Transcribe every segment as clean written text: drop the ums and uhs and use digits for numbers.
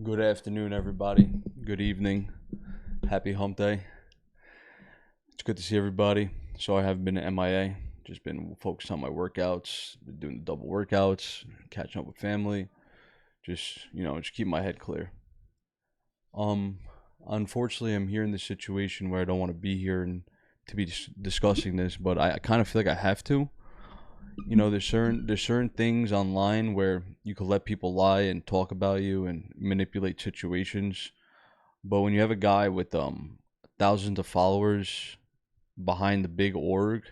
Good afternoon, everybody. Good evening. Happy hump day. It's good to see everybody. So I haven't been to MIA. Just been focused on my workouts, been doing the double workouts, catching up with family. Just keep my head clear. Um, Unfortunately, I'm here in this situation where I don't want to be here and to be discussing this, but I kind of feel like I have to. There's certain things online where you could let people lie and talk about you and manipulate situations. But when you have a guy with thousands of followers behind the big org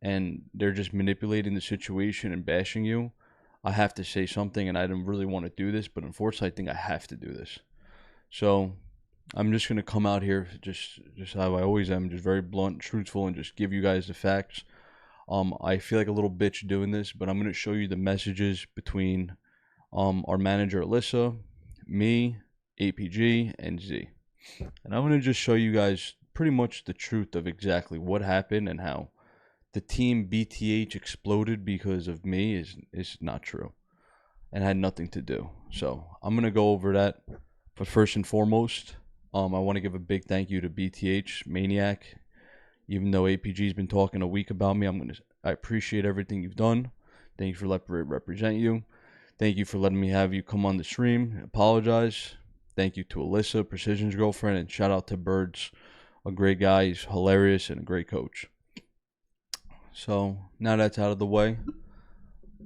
and they're just manipulating the situation and bashing you, I have to say something, and I didn't really want to do this, but unfortunately I think I have to do this. So I'm just gonna come out here just how I always am, just very blunt, truthful, and just give you guys the facts. I feel like a little bitch doing this, but I'm gonna show you the messages between our manager Alyssa, me, APG, and Z. And I'm going to just show you guys pretty much the truth of exactly what happened and how the team BtH exploded because of me is not true and had nothing to do. So I'm going to go over that. But first and foremost, I want to give a big thank you to BtH Maniac. Even though APG's been talking a week about me, I appreciate everything you've done. Thank you for letting me represent you. Thank you for letting me have you come on the stream. Apologize. Thank you to Alyssa, Precision's girlfriend, and shout out to Birds, a great guy. He's hilarious and a great coach. So now that's out of the way,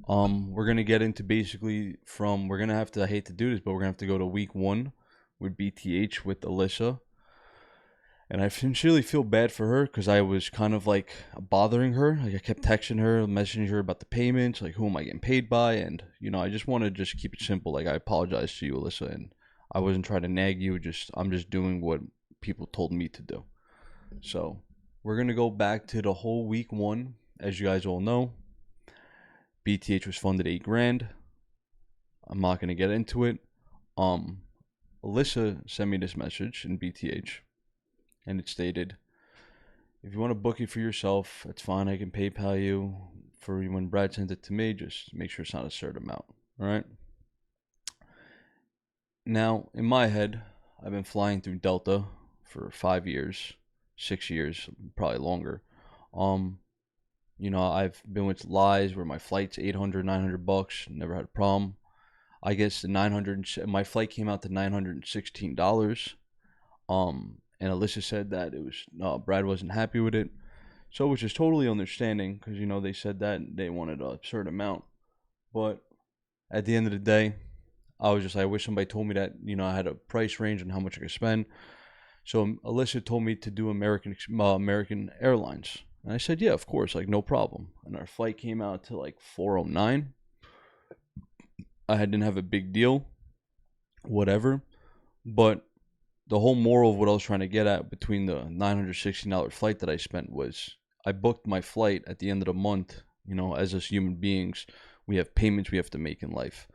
we're gonna get into we're gonna have to. I hate to do this, but we're gonna have to go to week one with BTH with Alyssa. And I sincerely feel bad for her because I was kind of like bothering her. Like I kept texting her, messaging her about the payments, like who am I getting paid by, and I just want to just keep it simple. Like I apologize to you, Alyssa, and I wasn't trying to nag you. I'm just doing what people told me to do. So we're gonna go back to the whole week one. As you guys all know, BTH was funded $8,000. I'm not gonna get into it. Alyssa sent me this message in BTH, and it stated, if you want to book it for yourself, that's fine. I can PayPal you for when Brad sends it to me. Just make sure it's not a certain amount. All right. Now, in my head, I've been flying through Delta for 5 years, 6 years, probably longer. I've been with Lies where my flight's 800, $900, never had a problem. I guess my flight came out to $916. And Alyssa said that it was no, Brad wasn't happy with it, so which is totally understanding because they said that they wanted a certain amount, but at the end of the day, I wish somebody told me that I had a price range and how much I could spend. So Alyssa told me to do American Airlines, and I said yeah, of course, like no problem. And our flight came out to like 409. I didn't have a big deal, whatever, but the whole moral of what I was trying to get at between the $916 flight that I spent was I booked my flight at the end of the month. As us human beings, we have payments we have to make in life.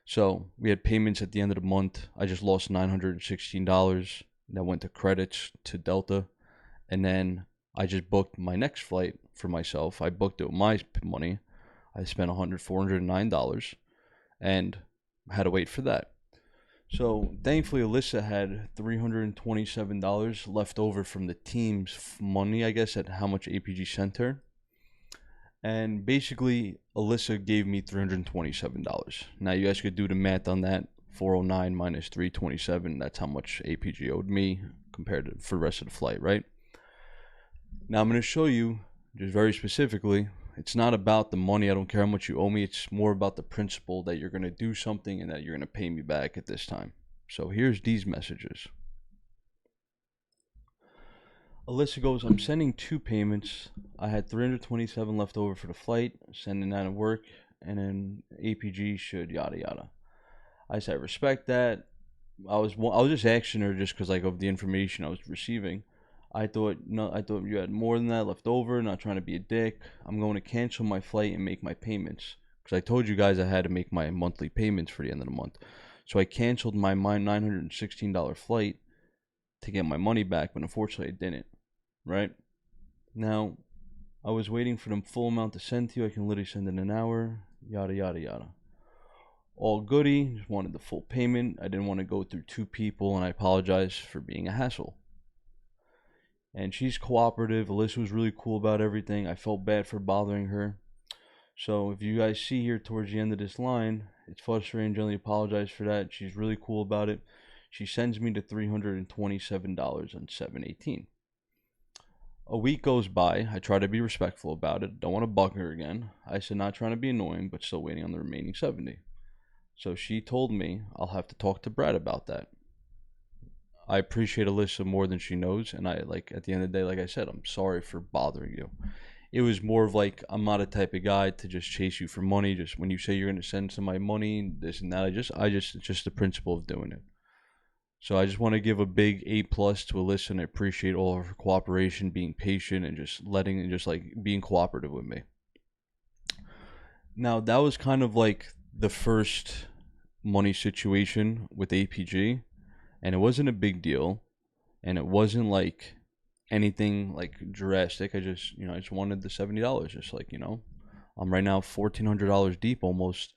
So we had payments at the end of the month. I just lost $916 that went to credits to Delta. And then I just booked my next flight for myself. I booked it with my money. I spent $409 and had to wait for that. So thankfully, Alyssa had $327 left over from the team's money, I guess, at how much APG sent her. And basically, Alyssa gave me $327. Now you guys could do the math on that. 409 minus 327. That's how much APG owed me compared to for the rest of the flight, right? Now I'm going to show you just very specifically. It's not about the money. I don't care how much you owe me. It's more about the principle that you're going to do something and that you're going to pay me back at this time. So here's these messages. Alyssa goes, I'm sending 2 payments. I had 327 left over for the flight, sending that at work, and then APG should yada yada. I said, I respect that. I was just asking her just because like of the information I was receiving. I thought you had more than that left over. Not trying to be a dick. I'm going to cancel my flight and make my payments because I told you guys I had to make my monthly payments for the end of the month. So I canceled my $916 flight to get my money back, but unfortunately I didn't. Right now, I was waiting for the full amount to send to you. I can literally send in an hour. Yada yada yada. All goody, just wanted the full payment. I didn't want to go through two people, and I apologize for being a hassle. And she's cooperative. Alyssa was really cool about everything. I felt bad for bothering her. So if you guys see here towards the end of this line, it's frustrating. Generally apologize for that. She's really cool about it. She sends me the $327 on 7/18. A week goes by. I try to be respectful about it. Don't want to bug her again. I said not trying to be annoying, but still waiting on the remaining 70. So she told me I'll have to talk to Brad about that. I appreciate Alyssa more than she knows, and I like at the end of the day, like I said, I'm sorry for bothering you. It was more of like I'm not a type of guy to just chase you for money. Just when you say you're gonna send somebody money, this and that, it's just the principle of doing it. So I just want to give a big A+ to Alyssa, and I appreciate all of her cooperation, being patient, and just like being cooperative with me. Now that was kind of like the first money situation with APG, and it wasn't a big deal, and it wasn't like anything like drastic. I just wanted the $70. Just like, I'm right now $1,400 deep almost.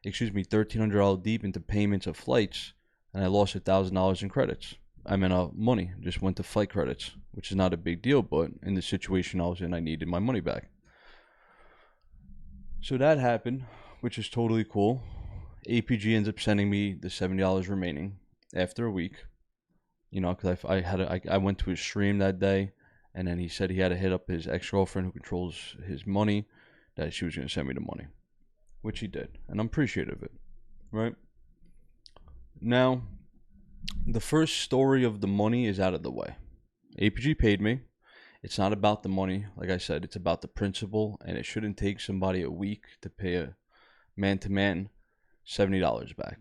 Excuse me, $1,300 deep into payments of flights, and I lost $1,000 in credits. I mean, money just went to flight credits, which is not a big deal, but in the situation I was in, I needed my money back. So that happened, which is totally cool. APG ends up sending me the $70 remaining after a week. Because I went to his stream that day, and then he said he had to hit up his ex-girlfriend who controls his money, that she was going to send me the money, which he did, and I'm appreciative of it, right? Now, the first story of the money is out of the way. APG paid me. It's not about the money, like I said, it's about the principle, and it shouldn't take somebody a week to pay a man-to-man $70 back.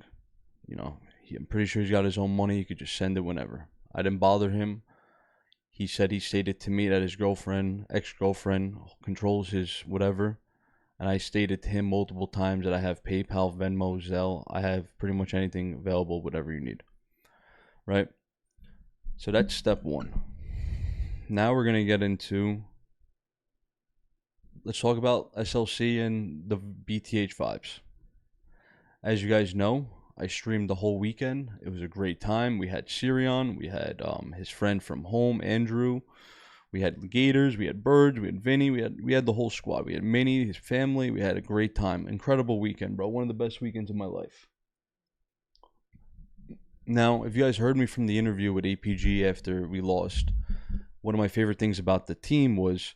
I'm pretty sure he's got his own money. He could just send it whenever. I didn't bother him. He said he stated to me that his ex-girlfriend, controls his whatever. And I stated to him multiple times that I have PayPal, Venmo, Zelle. I have pretty much anything available, whatever you need. Right? So that's step one. Now we're going to get into, let's talk about SLC and the BtH vibes. As you guys know, I streamed the whole weekend. It was a great time. We had Sirion. We had his friend from home, Andrew. We had Gators. We had Birds. We had Vinny. We had the whole squad. We had Minnie, his family. We had a great time. Incredible weekend, bro. One of the best weekends of my life. Now, if you guys heard me from the interview with APG after we lost, one of my favorite things about the team was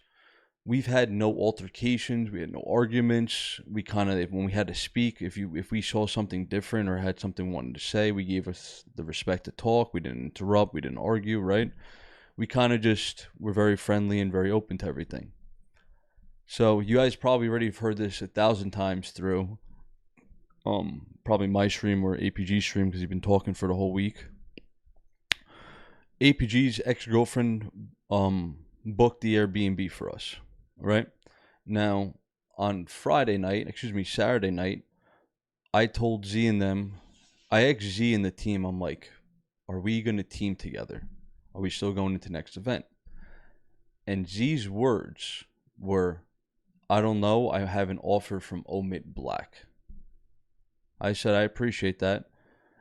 we've had no altercations, we had no arguments. We kind of, when we had to speak, if we saw something different or had something we wanted to say, we gave us the respect to talk. We didn't interrupt, we didn't argue, right? We kind of just were very friendly and very open to everything. So you guys probably already have heard this 1,000 times through probably my stream or APG stream, because he's been talking for the whole week. APG's ex-girlfriend booked the Airbnb for us, right? Now, on Saturday night, I told Z and them, I asked Z and the team, I'm like, are we going to team together? Are we still going into next event? And Z's words were, I don't know, I have an offer from Omit Black. I said, I appreciate that.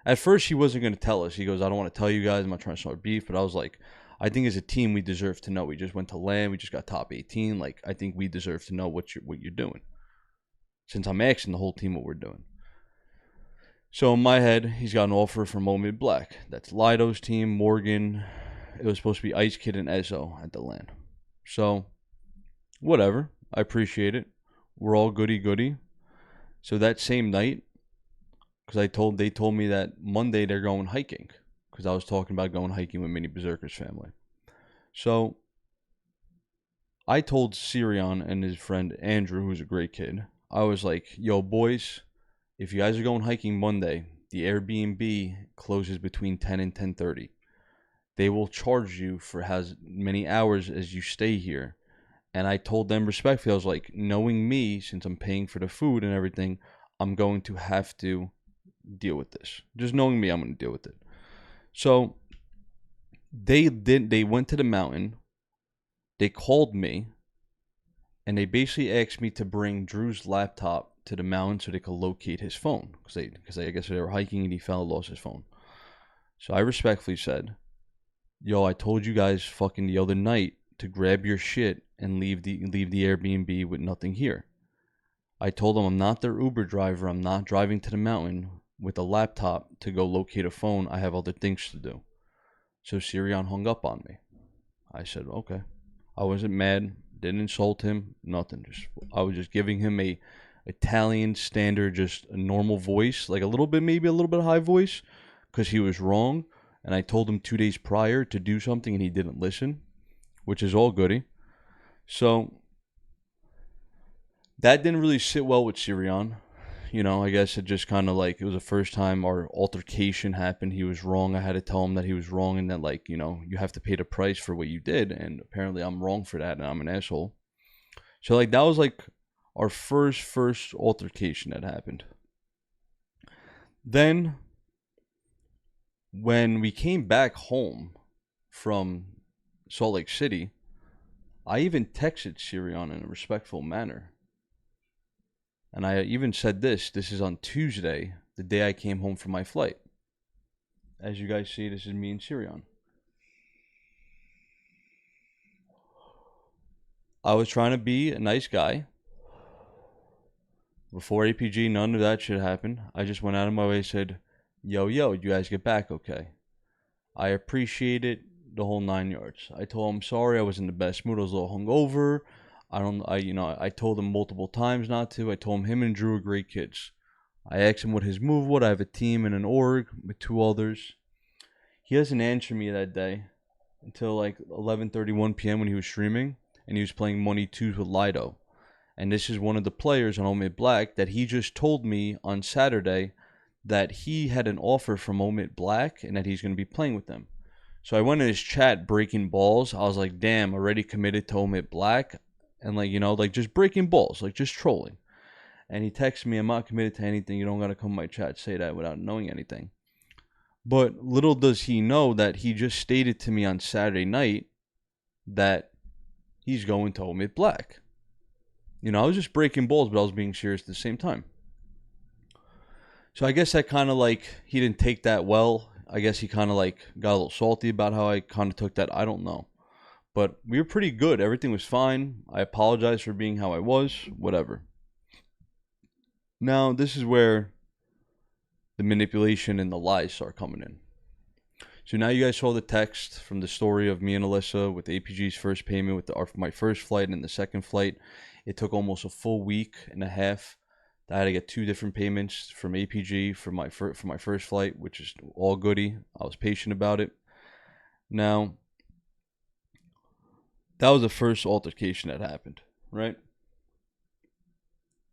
At first, he wasn't going to tell us. He goes, I don't want to tell you guys. I'm not trying to start beef. But I was like, I think as a team, we deserve to know. We just went to LAN. We just got top 18. Like, I think we deserve to know what you're doing. Since I'm asking the whole team what we're doing. So in my head, he's got an offer from Omid Black. That's Lido's team, Morgan. It was supposed to be Ice Kid and Ezzo at the LAN. So, whatever. I appreciate it. We're all goody-goody. So that same night, because they told me that Monday they're going hiking, because I was talking about going hiking with Mini Berserker's family. So I told Sirion and his friend Andrew, who's a great kid, I was like, yo, boys, if you guys are going hiking Monday, the Airbnb closes between 10 and 10:30. They will charge you for as many hours as you stay here. And I told them respectfully, I was like, knowing me, since I'm paying for the food and everything, I'm going to have to deal with this. Just knowing me, I'm going to deal with it. So they went to the mountain. They called me, and they basically asked me to bring Drew's laptop to the mountain so they could locate his phone because I guess they were hiking and he fell and lost his phone. So I respectfully said, "Yo, I told you guys fucking the other night to grab your shit and leave the Airbnb with nothing here." I told them I'm not their Uber driver. I'm not driving to the mountain with a laptop to go locate a phone. I have other things to do. So Sirion hung up on me. I said, okay. I wasn't mad. Didn't insult him. Nothing. I was just giving him a Italian standard, just a normal voice, like a little bit, maybe a little bit high voice, because he was wrong. And I told him 2 days prior to do something and he didn't listen, which is all goody. So that didn't really sit well with Sirion. You know, I guess it just kind of like, it was the first time our altercation happened. He was wrong. I had to tell him that he was wrong and that, like, you know, you have to pay the price for what you did. And apparently I'm wrong for that and I'm an asshole. So, like, that was like our first altercation that happened. Then, when we came back home from Salt Lake City, I even texted Sirion in a respectful manner. And I even said this is on Tuesday, the day I came home from my flight. As you guys see, this is me and Sirion. I was trying to be a nice guy. Before APG, none of that shit happened. I just went out of my way and said, yo, you guys get back okay. I appreciate it, the whole 9 yards. I told him sorry, I was in the best mood, I was a little hungover. I told him multiple times not to. I told him and Drew are great kids. I asked him what his move was. I have a team and an org with 2 others. He doesn't answer me that day until like 11:31 p.m. when he was streaming and he was playing Money 2s with Lido. And this is one of the players on Omid Black that he just told me on Saturday that he had an offer from Omid Black and that he's going to be playing with them. So I went in his chat breaking balls. I was like, damn, already committed to Omid Black. And like, you know, like just breaking balls, like just trolling. And he texted me, I'm not committed to anything. You don't got to come to my chat say that without knowing anything. But little does he know that he just stated to me on Saturday night that he's going to Omid Black. You know, I was just breaking balls, but I was being serious at the same time. So I guess that kind of like, he didn't take that well. I guess he kind of like got a little salty about how I kind of took that. I don't know. But we were pretty good. Everything was fine. I apologize for being how I was. Whatever. Now, this is where the manipulation and the lies start coming in. So now you guys saw the text from the story of me and Alyssa with APG's first payment with my first flight and the second flight. It took almost a full week and a half. I had to get 2 different payments from APG for my first flight, which is all goody. I was patient about it. Now, that was the first altercation that happened, right?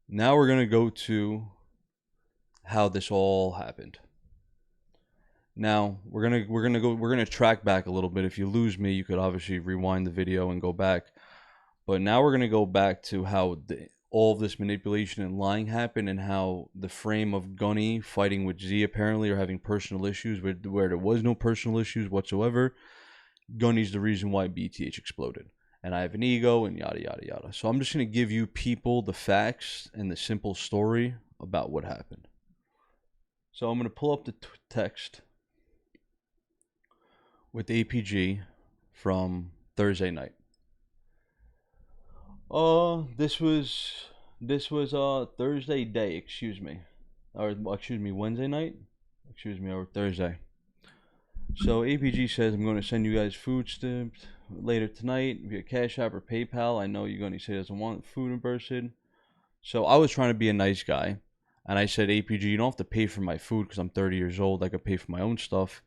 Now we're going to go to how this all happened. Now, we're going to track back a little bit. If you lose me, you could obviously rewind the video and go back. But now we're going to go back to how all of this manipulation and lying happened and how the frame of Gunny fighting with Z apparently or having personal issues where there was no personal issues whatsoever. Gunny's the reason why BtH exploded. And I have an ego and yada, yada, yada. So I'm just going to give you people the facts and the simple story about what happened. So I'm going to pull up the text with APG from Thursday night. This was Thursday day, Wednesday night? Or Thursday. So APG says, I'm going to send you guys food stamps later tonight via Cash App or PayPal. I know you're going to say he doesn't want food in person. So I was trying to be a nice guy. And I said, APG, you don't have to pay for my food because I'm 30 years old. I could pay for my own stuff.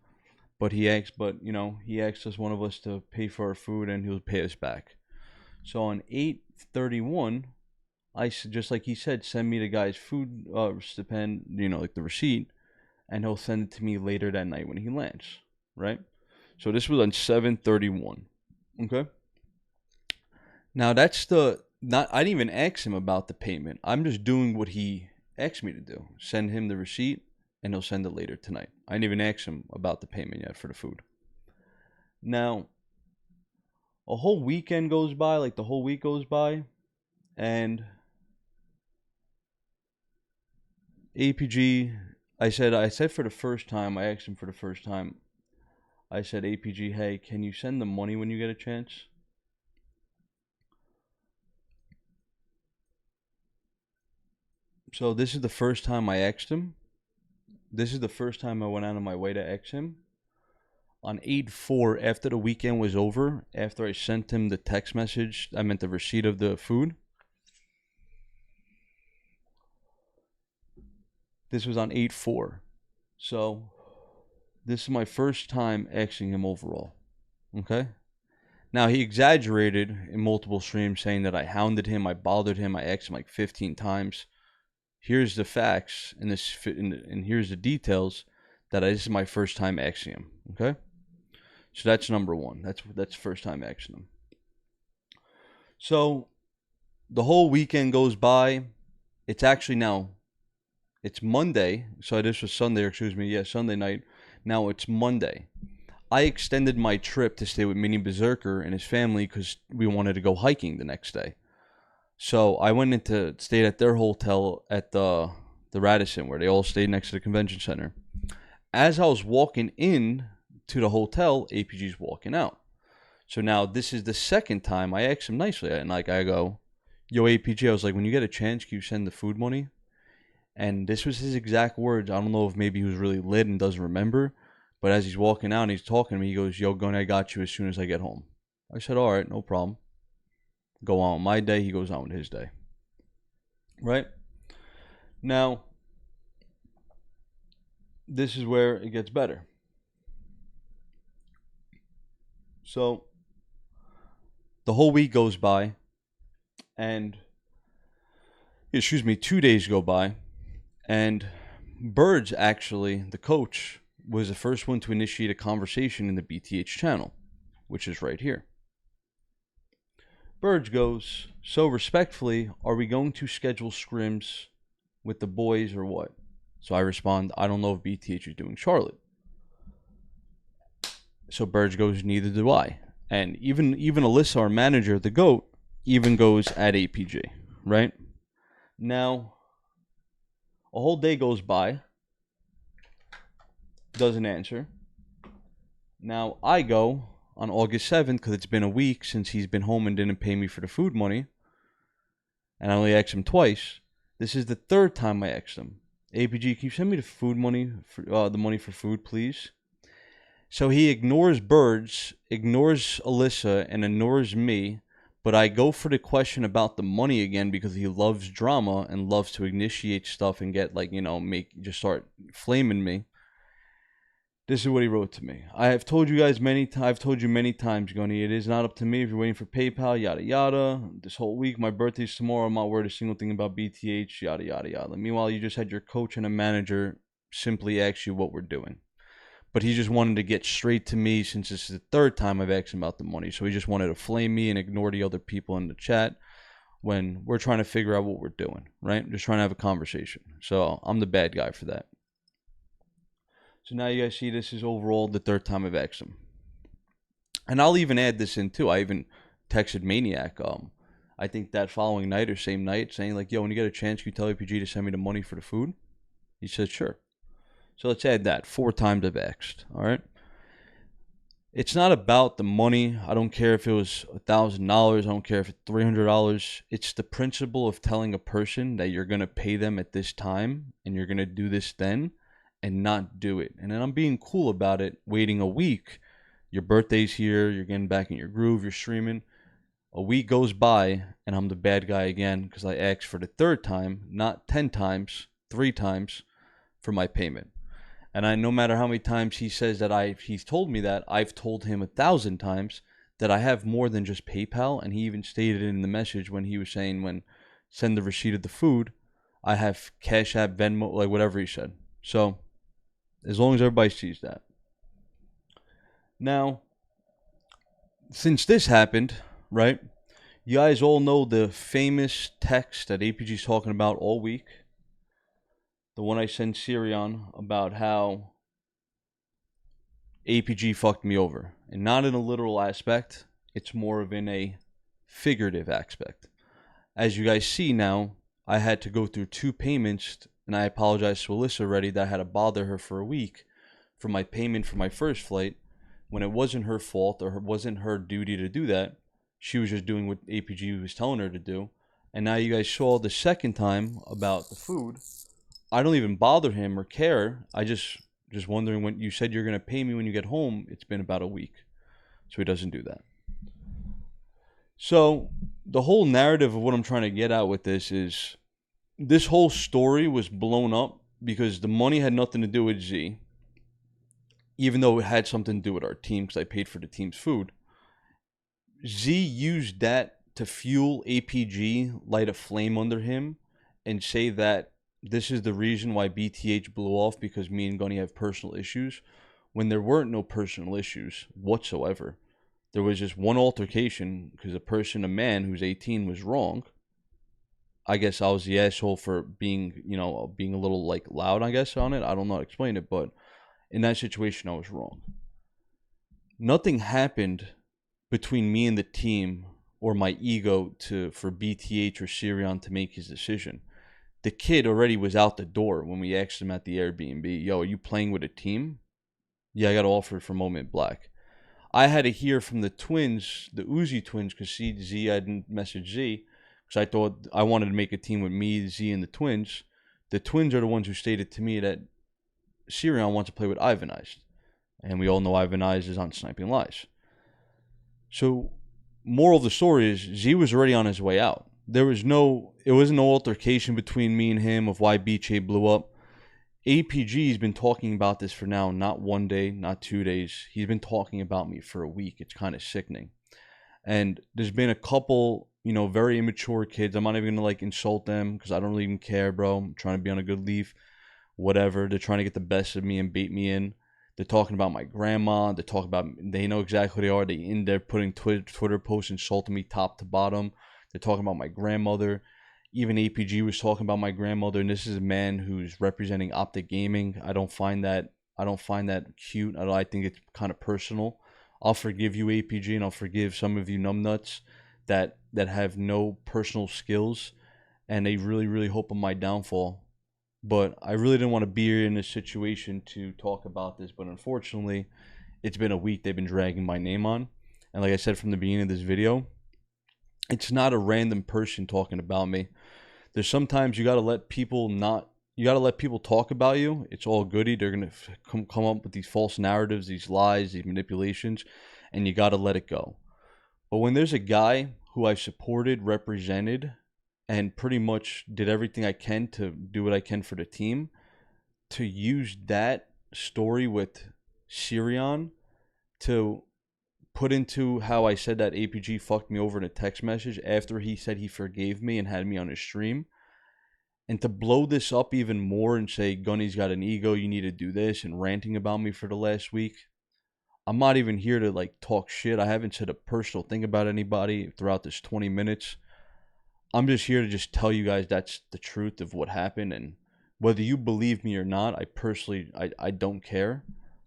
But he asked us, one of us, to pay for our food and he'll pay us back. So on 8/31, I said, just like he said, send me the guy's food stipend, like the receipt, and he'll send it to me later that night when he lands, right? So this was on 7/31, okay? Now I didn't even ask him about the payment. I'm just doing what he asked me to do. Send him the receipt, and he'll send it later tonight. I didn't even ask him about the payment yet for the food. Now, a whole weekend goes by, like the whole week goes by, and APG, I said for the first time, I asked him for the first time, I said, APG, hey, can you send the money when you get a chance? So this is the first time I asked him. This is the first time I went out of my way to ask him. On 8/4, after the weekend was over, after I sent him the text message, I meant the receipt of the food. This was on 8/4. So this is my first time asking him overall. Okay? Now, he exaggerated in multiple streams saying that I hounded him, I bothered him, I asked him like 15 times. Here's the facts, and here's the details that this is my first time asking him. Okay? So that's number one. That's first time asking him. So the whole weekend goes by. It's actually now, it's Monday. So this was Sunday, excuse me. Yeah, Sunday night. Now it's Monday. I extended my trip to stay with Mini Berserker and his family because we wanted to go hiking the next day. So I went into stayed at their hotel at the Radisson, where they all stayed next to the convention center. As I was walking in to the hotel, APG's walking out. So now this is the second time I asked him nicely, and like I go, "Yo, APG," I was like, "When you get a chance, can you send the food money?" And this was his exact words. I don't know if maybe he was really lit and doesn't remember. But as he's walking out and he's talking to me, he goes, "Yo, Gunny, I got you as soon as I get home." I said, "All right, no problem." Go on with my day. He goes on with his day. Right? Now, this is where it gets better. So, the whole week goes by, and, 2 days go by, and Birds, actually, the coach, was the first one to initiate a conversation in the BtH channel, which is right here. Birds goes, "So respectfully, are we going to schedule scrims with the boys or what?" So I respond, "I don't know if BtH is doing Charlotte." So Birds goes, "Neither do I." And even Alyssa, our manager, the GOAT, even goes at APG, right? Now, a whole day goes by, doesn't answer. Now I go on August 7th, because it's been a week since he's been home and didn't pay me for the food money, and I only asked him twice. This is the third time I asked him, "APG, can you send me the food money, the money for food, please?" So he ignores Birds, ignores Alyssa, and ignores me. But I go for the question about the money again because he loves drama and loves to initiate stuff and get just start flaming me. This is what he wrote to me. "I have told you guys I've told you many times, Gunny, it is not up to me if you're waiting for PayPal, yada yada. This whole week, my birthday's tomorrow. I'm not worried a single thing about BtH, yada yada yada. Meanwhile, you just had your coach and a manager simply ask you what we're doing." But he just wanted to get straight to me since this is the third time I've asked him about the money. So he just wanted to flame me and ignore the other people in the chat when we're trying to figure out what we're doing, right? Just trying to have a conversation. So I'm the bad guy for that. So now you guys see this is overall the third time I've asked him. And I'll even add this in too. I even texted Maniac, I think that following night or same night, saying like, "Yo, when you get a chance, can you tell APG to send me the money for the food?" He said, "Sure." So let's add that. 4 times I've asked. All right. It's not about the money. I don't care if it was $1,000. I don't care if it's $300. It's the principle of telling a person that you're going to pay them at this time and you're going to do this then and not do it. And then I'm being cool about it, waiting a week. Your birthday's here. You're getting back in your groove. You're streaming. A week goes by and I'm the bad guy again because I asked for the third time, not 10 times, 3 times for my payment. And no matter how many times he says that he's told me that, I've told him 1,000 times that I have more than just PayPal. And he even stated in the message when he was saying, send the receipt of the food, I have Cash App, Venmo, like whatever he said. So as long as everybody sees that. Now, since this happened, right, you guys all know the famous text that APG's talking about all week. The one I sent Sirion about how APG fucked me over. And not in a literal aspect. It's more of in a figurative aspect. As you guys see now, I had to go through 2 payments and I apologized to Alyssa already that I had to bother her for a week for my payment for my first flight when it wasn't her fault or it wasn't her duty to do that. She was just doing what APG was telling her to do. And now you guys saw the second time about the food. I don't even bother him or care. I just wondering, when you said you're going to pay me when you get home, it's been about a week. So he doesn't do that. So the whole narrative of what I'm trying to get at with this is, this whole story was blown up because the money had nothing to do with Z, even though it had something to do with our team because I paid for the team's food. Z used that to fuel APG, light a flame under him, and say that this is the reason why BtH blew off, because me and Gunny have personal issues, when there weren't no personal issues whatsoever. There was just one altercation because a man who's 18 was wrong. I guess I was the asshole for being a little like loud, I guess, on it. I don't know how to explain it, but in that situation, I was wrong. Nothing happened between me and the team or my ego for BtH or Sirion to make his decision. The kid already was out the door when we asked him at the Airbnb, yo, are you playing with a team? Yeah, I got offered for Moment Black. I had to hear from the twins, the Uzi twins, because Z, I didn't message Z, because I thought I wanted to make a team with me, Z, and the twins. The twins are the ones who stated to me that Sirion wants to play with Ivanized. And we all know Ivanized is on Sniping Lies. So, moral of the story is, Z was already on his way out. It wasn't no altercation between me and him of why BJ blew up. APG's been talking about this for now, not 1 day, not 2 days. He's been talking about me for a week. It's kind of sickening. And there's been a couple, very immature kids. I'm not even going to insult them because I don't really even care, bro. I'm trying to be on a good leaf. Whatever. They're trying to get the best of me and bait me in. They're talking about my grandma. They know exactly who they are. They in there putting Twitter posts insulting me top to bottom. They're talking about my grandmother. Even APG was talking about my grandmother, and this is a man who's representing Optic Gaming. I don't find that cute. I think it's kind of personal. I'll forgive you, APG, and I'll forgive some of you numbnuts that have no personal skills, and they really, really hope on my downfall. But I really didn't want to be here in this situation to talk about this, but unfortunately, it's been a week they've been dragging my name on. And like I said from the beginning of this video, it's not a random person talking about me. There's sometimes you gotta let people talk about you. It's all goody. They're gonna come up with these false narratives, these lies, these manipulations, and you gotta let it go. But when there's a guy who I supported, represented, and pretty much did everything I can to do what I can for the team, to use that story with Sirion to put into how I said that APG fucked me over in a text message after he said he forgave me and had me on his stream, and to blow this up even more and say Gunny's got an ego, you need to do this, and ranting about me for the last week. I'm not even here to talk shit. I haven't said a personal thing about anybody throughout this 20 minutes. I'm just here to just tell you guys that's the truth of what happened, and whether you believe me or not, I don't care.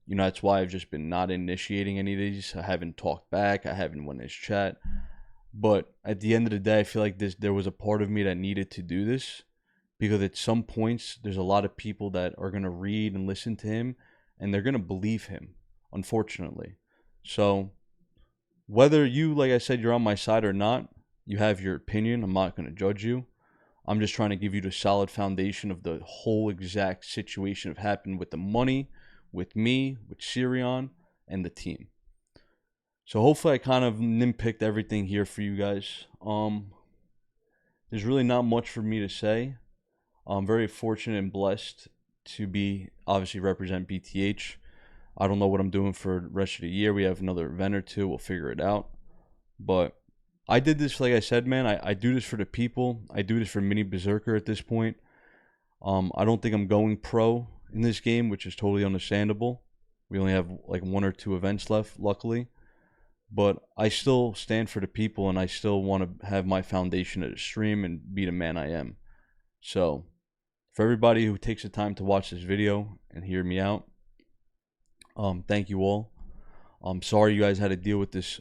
That's why I've just been not initiating any of these. I haven't talked back. I haven't won this chat. But at the end of the day, I feel like there was a part of me that needed to do this, because at some points, there's a lot of people that are going to read and listen to him, and they're going to believe him, unfortunately. So whether you, like I said, you're on my side or not, you have your opinion. I'm not going to judge you. I'm just trying to give you the solid foundation of the whole exact situation that happened with the money, with me, with Sirion, and the team. So hopefully I kind of nitpicked everything here for you guys. There's really not much for me to say. I'm very fortunate and blessed to be obviously represent BtH. I don't know what I'm doing for the rest of the year. We have another event or two. We'll figure it out. But I did this, like I said, man. I do this for the people. I do this for Mini Berserker at this point. I don't think I'm going pro in this game, which is totally understandable. We only have 1 or 2 events left, luckily. But I still stand for the people, and I still want to have my foundation at a stream and be the man I am. So, for everybody who takes the time to watch this video and hear me out, thank you all. I'm sorry you guys had to deal with this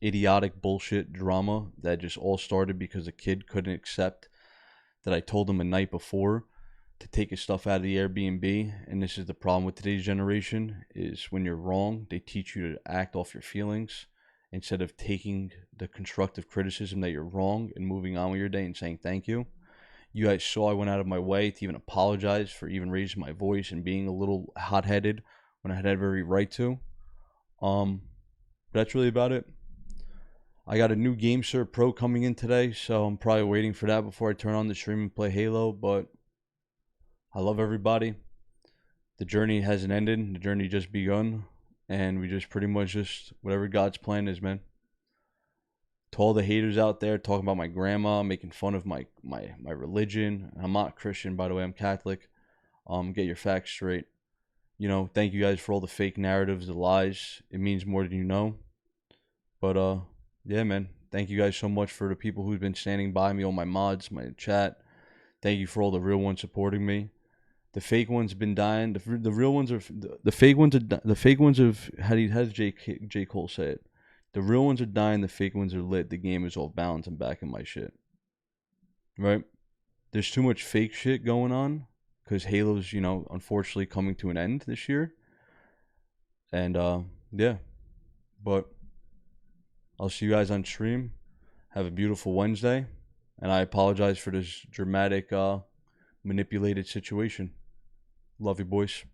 idiotic bullshit drama that just all started because a kid couldn't accept that I told him a night before to take his stuff out of the Airbnb. And this is the problem with today's generation, is when you're wrong, they teach you to act off your feelings instead of taking the constructive criticism that you're wrong and moving on with your day and saying thank you. You guys saw I went out of my way to even apologize for even raising my voice and being a little hot-headed when I had every right to. That's really about it. I got a new GameSir Pro coming in today, so I'm probably waiting for that before I turn on the stream and play Halo, but I love everybody. The journey hasn't ended. The journey just begun, and we just pretty much just whatever God's plan is, man. To all the haters out there talking about my grandma, making fun of my religion. I'm not Christian, by the way. I'm Catholic. Get your facts straight. You know, thank you guys for all the fake narratives, the lies. It means more than you know. But yeah, man. Thank you guys so much for the people who've been standing by me, all my mods, my chat. Thank you for all the real ones supporting me. The fake ones have been dying. The real ones are the fake ones. The fake ones of how does J. Cole say it? The real ones are dying. The fake ones are lit. The game is off balance. I'm back in my shit. Right? There's too much fake shit going on because Halo's, unfortunately coming to an end this year. And yeah, but I'll see you guys on stream. Have a beautiful Wednesday, and I apologize for this dramatic, manipulated situation. Love you, boys.